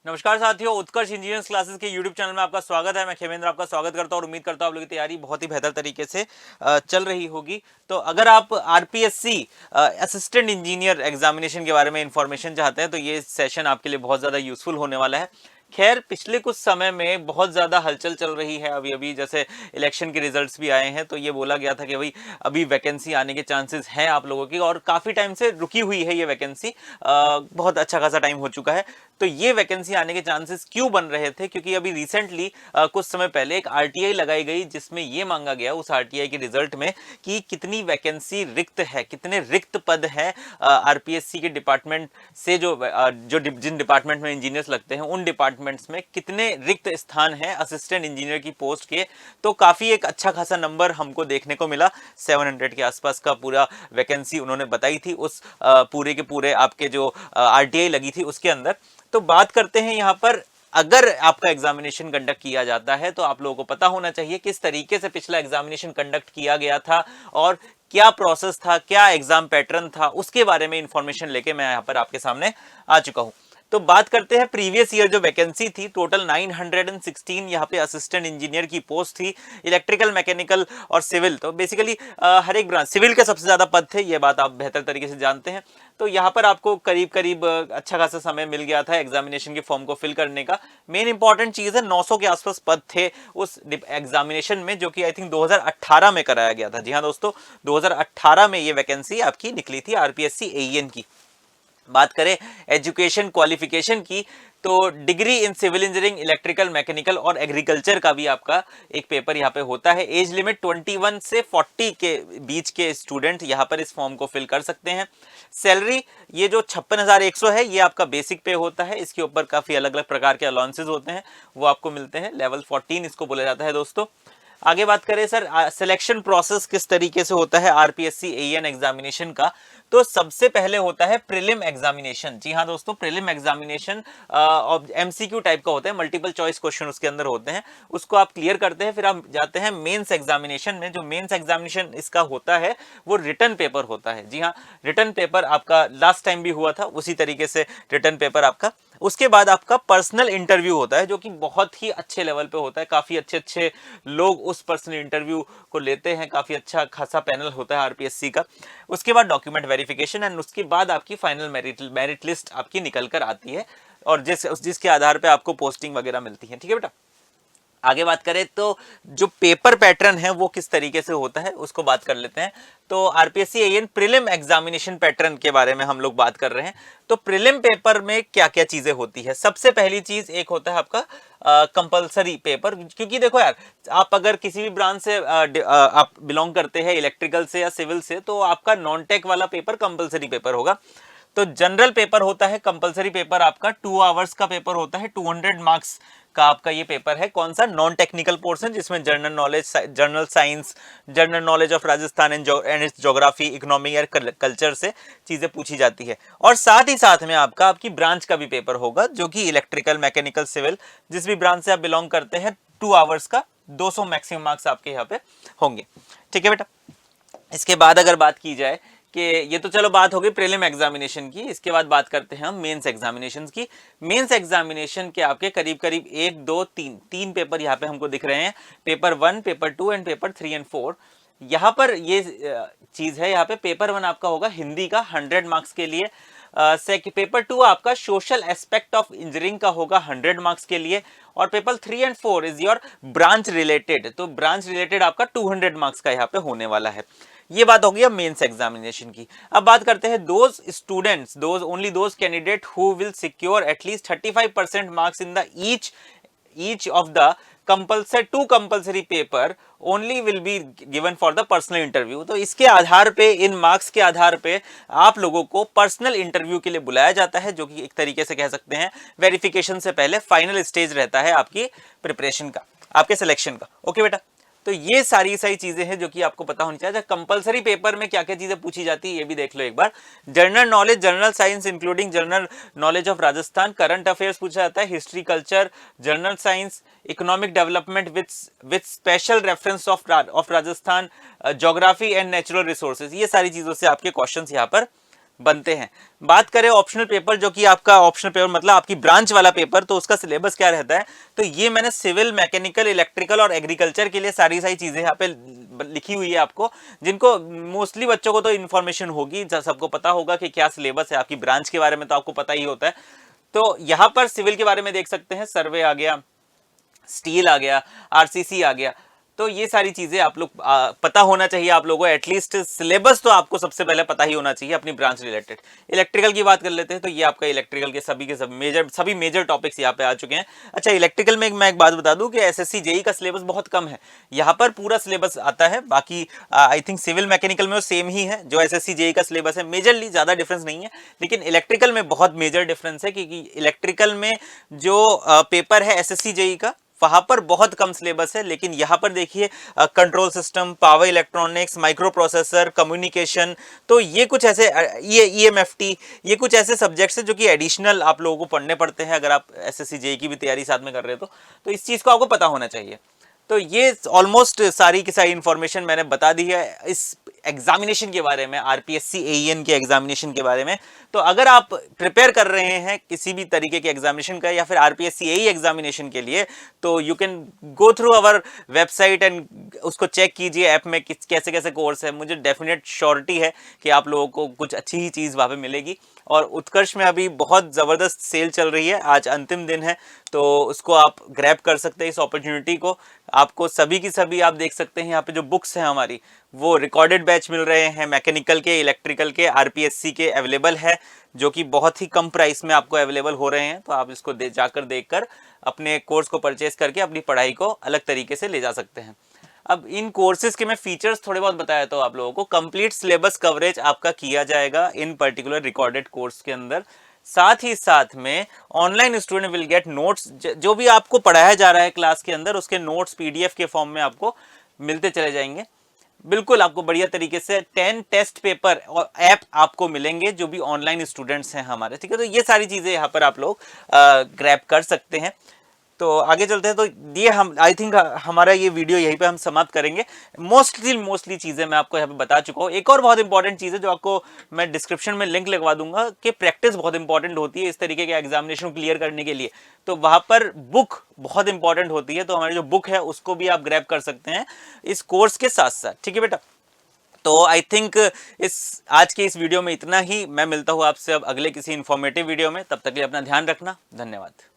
नमस्कार साथियों, उत्कर्ष engineers classes के यूट्यूब चैनल में आपका स्वागत है। मैं खेमेंद्र आपका स्वागत करता हूं और उम्मीद करता हूं आप लोगों की तैयारी बहुत ही बेहतर तरीके से चल रही होगी। तो अगर आप आरपीएससी असिस्टेंट इंजीनियर एग्जामिनेशन के बारे में इंफॉर्मेशन चाहते हैं तो ये सेशन आपके लिए बहुत ज़्यादा यूजफुल होने वाला है। खैर, पिछले कुछ समय में बहुत ज़्यादा हलचल चल रही है। अभी अभी जैसे इलेक्शन के रिजल्ट्स भी आए हैं तो ये बोला गया था कि भाई अभी वैकेंसी आने के चांसेस हैं आप लोगों की, और काफ़ी टाइम से रुकी हुई है ये वैकेंसी। बहुत अच्छा खासा टाइम हो चुका है। तो ये वैकेंसी आने के चांसेस क्यों बन रहे थे? क्योंकि अभी रिसेंटली कुछ समय पहले एक आरटीआई लगाई गई जिसमें ये मांगा गया उस आरटीआई के रिजल्ट में कि कितनी वैकेंसी रिक्त है, कितने रिक्त पद है आरपीएससी के डिपार्टमेंट से, जो जिन डिपार्टमेंट में इंजीनियर्स लगते हैं उन डिपार्टमेंट्स में कितने रिक्त स्थान है असिस्टेंट इंजीनियर की पोस्ट के। तो काफी एक अच्छा खासा नंबर हमको देखने को मिला। 700 के आसपास का पूरा वैकेंसी उन्होंने बताई थी उस पूरे के पूरे आपके जो आरटीआई लगी थी उसके अंदर। तो बात करते हैं यहाँ पर, अगर आपका एग्जामिनेशन कंडक्ट किया जाता है तो आप लोगों को पता होना चाहिए किस तरीके से पिछला एग्जामिनेशन कंडक्ट किया गया था और क्या प्रोसेस था, क्या एग्जाम पैटर्न था, उसके बारे में इंफॉर्मेशन लेके मैं यहाँ पर आपके सामने आ चुका हूं। तो बात करते हैं प्रीवियस ईयर जो वैकेंसी थी, टोटल 916 यहाँ पे असिस्टेंट इंजीनियर की पोस्ट थी, इलेक्ट्रिकल, मैकेनिकल और सिविल। तो बेसिकली हर एक ब्रांच, सिविल के सबसे ज्यादा पद थे, ये बात आप बेहतर तरीके से जानते हैं। तो यहाँ पर आपको करीब करीब अच्छा खासा समय मिल गया था एग्जामिनेशन के फॉर्म को फिल करने का। मेन इंपॉर्टेंट चीज है 900 के आसपास पद थे उस एग्जामिनेशन में, जो कि आई थिंक 2018 में कराया गया था। जी हाँ दोस्तों, 2018 में ये वैकेंसी आपकी निकली थी आरपीएससी एईएन की। बात करें एजुकेशन क्वालिफिकेशन की, तो degree in civil engineering, electrical, mechanical और एग्रीकल्चर का भी आपका एक पेपर यहाँ पे होता है। एज लिमिट 21 से 40 के बीच के स्टूडेंट यहाँ पर इस फॉर्म को फिल कर सकते हैं। सैलरी ये जो 56,100 है ये आपका बेसिक पे होता है। इसके ऊपर काफी अलग अलग प्रकार के अलाउंसेस होते हैं, वो आपको मिलते हैं। लेवल 14 इसको बोला जाता है दोस्तों। आगे बात करें सर, सिलेक्शन प्रोसेस किस तरीके से होता है आरपीएससी एईएन एग्जामिनेशन का, तो सबसे पहले होता है प्रीलिम एग्जामिनेशन। जी हाँ दोस्तों, प्रीलिम एग्जामिनेशन एमसीक्यू टाइप का होता है, मल्टीपल चॉइस क्वेश्चन उसके अंदर होते हैं, उसको आप क्लियर करते हैं, फिर आप जाते हैं मेंस एग्जामिनेशन में। जो मेंस एग्जामिनेशन इसका होता है वो रिटन पेपर होता है। जी हाँ, रिटन पेपर आपका लास्ट टाइम भी हुआ था, उसी तरीके से रिटन पेपर आपका। उसके बाद आपका पर्सनल इंटरव्यू होता है, जो कि बहुत ही अच्छे लेवल पे होता है। काफी अच्छे अच्छे लोग उस पर्सनल इंटरव्यू को लेते हैं, काफी अच्छा खासा पैनल होता है आरपीएससी का। उसके बाद डॉक्यूमेंट वेरिफिकेशन एंड उसके बाद आपकी फाइनल मेरिट लिस्ट आपकी निकल कर आती है, और जिसके आधार पे आपको पोस्टिंग वगैरह मिलती है। ठीक है बेटा, आगे बात करें तो जो पेपर पैटर्न है वो किस तरीके से होता है उसको बात कर लेते हैं। तो RPSC AEN prelim examination pattern के बारे में हम लोग बात कर रहे हैं। तो प्रीलिम पेपर में क्या क्या चीजें होती है? सबसे पहली चीज एक होता है आपका कंपलसरी पेपर। क्योंकि देखो यार, आप अगर किसी भी ब्रांच से आप बिलोंग करते हैं, इलेक्ट्रिकल से या सिविल से, तो आपका नॉन टेक वाला पेपर कंपलसरी पेपर होगा। तो जनरल पेपर होता है कंपलसरी पेपर आपका, 2 आवर्स का पेपर होता है, 200 मार्क्स का आपका ये पेपर है। कौन सा? नॉन टेक्निकल पोर्शन, जिसमें general knowledge, general science, general knowledge of Rajasthan and it's geography, economy या कल्चर से चीजें पूछी जाती है। और साथ ही साथ में आपकी ब्रांच का भी पेपर होगा, जो कि इलेक्ट्रिकल, मैकेनिकल, सिविल, जिस भी ब्रांच से आप बिलोंग करते हैं, 2 आवर्स का 200 मैक्सिमम मार्क्स आपके यहाँ पे होंगे। ठीक है बेटा, इसके बाद अगर बात की जाए कि ये तो चलो बात हो गई प्रीलिम एग्जामिनेशन की, इसके बाद बात करते हैं हम मेंस एग्जामिनेशन की। मेंस एग्जामिनेशन के आपके करीब करीब 1 2 3 पेपर यहाँ पे हमको दिख रहे हैं। Paper 1, paper 2 and paper 3 and 4। यहाँ पर ये चीज है, यहाँ पे पेपर 1 आपका होगा हिंदी का 100 मार्क्स के लिए। पेपर 2 आपका सोशल एस्पेक्ट ऑफ इंजीनियरिंग का होगा 100 मार्क्स के लिए। और paper 3 and 4 is your branch related, तो ब्रांच रिलेटेड आपका 200 मार्क्स का यहाँ पे होने वाला है। ये बात हो गई अब मेंस एग्जामिनेशन की। अब बात करते हैं those students, only those candidate who will secure at least 35% marks in the each of the compulsory paper only will be given for the personal interview. तो इसके आधार पे, इन मार्क्स के आधार पे आप लोगों को पर्सनल इंटरव्यू के लिए बुलाया जाता है, जो कि एक तरीके से कह सकते हैं वेरिफिकेशन से पहले फाइनल स्टेज रहता है आपकी प्रिपरेशन का, आपके सिलेक्शन का। ओके बेटा, तो ये सारी चीजें हैं जो कि आपको पता होनी चाहिए। कंपलसरी पेपर में क्या क्या चीजें पूछी जाती है ये भी देख लो एक बार। General knowledge, general science including general knowledge of Rajasthan, current affairs पूछा जाता है, history, culture, general science, economic development with special reference of Rajasthan, geography and natural resources. ये सारी चीजों से आपके क्वेश्चंस यहाँ पर बनते हैं। बात करें ऑप्शनल पेपर, जो कि आपका ऑप्शनल पेपर मतलब आपकी ब्रांच वाला पेपर, तो उसका सिलेबस क्या रहता है, तो ये मैंने सिविल, मैकेनिकल, इलेक्ट्रिकल और एग्रीकल्चर के लिए सारी चीजें यहाँ पे लिखी हुई है आपको, जिनको मोस्टली बच्चों को तो इन्फॉर्मेशन होगी, सबको पता होगा कि क्या सिलेबस है। आपकी ब्रांच के बारे में तो आपको पता ही होता है। तो यहाँ पर सिविल के बारे में देख सकते हैं, सर्वे आ गया, स्टील आ गया, आरसीसी आ गया। तो ये सारी चीजें आप लोग पता होना चाहिए आप लोगों को, एटलीस्ट सिलेबस तो आपको सबसे पहले पता ही होना चाहिए अपनी ब्रांच रिलेटेड। इलेक्ट्रिकल की बात कर लेते हैं, तो ये आपका इलेक्ट्रिकल के सभी मेजर टॉपिक्स यहाँ पे आ चुके हैं। अच्छा, इलेक्ट्रिकल में मैं एक बात बता दूं कि एसएससी जेई का सिलेबस बहुत कम है, यहाँ पर पूरा सिलेबस आता है। बाकी आई थिंक सिविल मैकेनिकल में वो सेम ही है जो एसएससी जेई का सिलेबस है, मेजरली ज्यादा डिफरेंस नहीं है। लेकिन इलेक्ट्रिकल में बहुत मेजर डिफरेंस है, क्योंकि इलेक्ट्रिकल में जो पेपर है एसएससी जेई का, वहां पर बहुत कम सिलेबस है। लेकिन यहां पर देखिए control system, power electronics, micro processor, communication, तो ये कुछ ऐसे ये ईएमएफटी, ये कुछ ऐसे सब्जेक्ट्स हैं जो कि एडिशनल आप लोगों को पढ़ने पड़ते हैं अगर आप एसएससी जेईई की भी तैयारी साथ में कर रहे हो तो इस चीज को आपको पता होना चाहिए। तो ये ऑलमोस्ट सारी की सारी इंफॉर्मेशन मैंने बता दी है इस एग्जामिनेशन के बारे में, आरपीएससी एईएन के एग्जामिनेशन के बारे में। तो अगर आप प्रिपेयर कर रहे हैं किसी भी तरीके के एग्जामिनेशन का या फिर आरपीएससी एई एग्जामिनेशन के लिए, तो you can go through our website and उसको चेक कीजिए ऐप में कैसे कैसे कोर्स है। मुझे डेफिनेट श्योरिटी है कि आप लोगों को कुछ अच्छी ही चीज़ वहाँ पे मिलेगी। और उत्कर्ष में अभी बहुत ज़बरदस्त सेल चल रही है, आज अंतिम दिन है, तो उसको आप ग्रैब कर सकते हैं इस अपॉर्चुनिटी को। आपको सभी की सभी आप देख सकते हैं यहाँ पे जो बुक्स हैं हमारी, वो रिकॉर्डेड बैच मिल रहे हैं, मैकेनिकल के, इलेक्ट्रिकल के, आरपीएससी के अवेलेबल है, जो कि बहुत ही कम प्राइस में आपको अवेलेबल हो रहे हैं। तो आप इसको जाकर देखकर अपने कोर्स को परचेज करके अपनी पढ़ाई को अलग तरीके से ले जा सकते हैं। अब इन कोर्सेज के मैं फीचर्स थोड़े बहुत बताया तो आप लोगों को, कंप्लीट सिलेबस कवरेज आपका किया जाएगा इन पर्टिकुलर रिकॉर्डेड कोर्स के अंदर। साथ ही साथ में online student will get notes, जो भी आपको पढ़ाया जा रहा है क्लास के अंदर उसके नोट्स पीडीएफ के फॉर्म में आपको मिलते चले जाएंगे। बिल्कुल आपको बढ़िया तरीके से 10 टेस्ट पेपर और ऐप आपको मिलेंगे जो भी ऑनलाइन स्टूडेंट्स हैं हमारे, ठीक है। तो ये सारी चीजें यहाँ पर आप लोग ग्रैब कर सकते हैं। तो आगे चलते हैं। तो ये हम आई थिंक हमारा ये वीडियो यहीं पे हम समाप्त करेंगे। मोस्टली चीजें मैं आपको यहाँ पे बता चुका हूँ। एक और बहुत इंपॉर्टेंट चीज है जो आपको मैं डिस्क्रिप्शन में लिंक लगवा दूंगा कि प्रैक्टिस बहुत इंपॉर्टेंट होती है इस तरीके के एग्जामिनेशन क्लियर करने के लिए। तो वहां पर बुक बहुत इंपॉर्टेंट होती है, तो हमारी जो बुक है उसको भी आप ग्रैब कर सकते हैं इस कोर्स के साथ साथ, ठीक है बेटा। तो आई थिंक आज के इस वीडियो में इतना ही। मैं मिलता हूँ आपसे अब अगले किसी इंफॉर्मेटिव वीडियो में, तब तक के लिए अपना ध्यान रखना। धन्यवाद।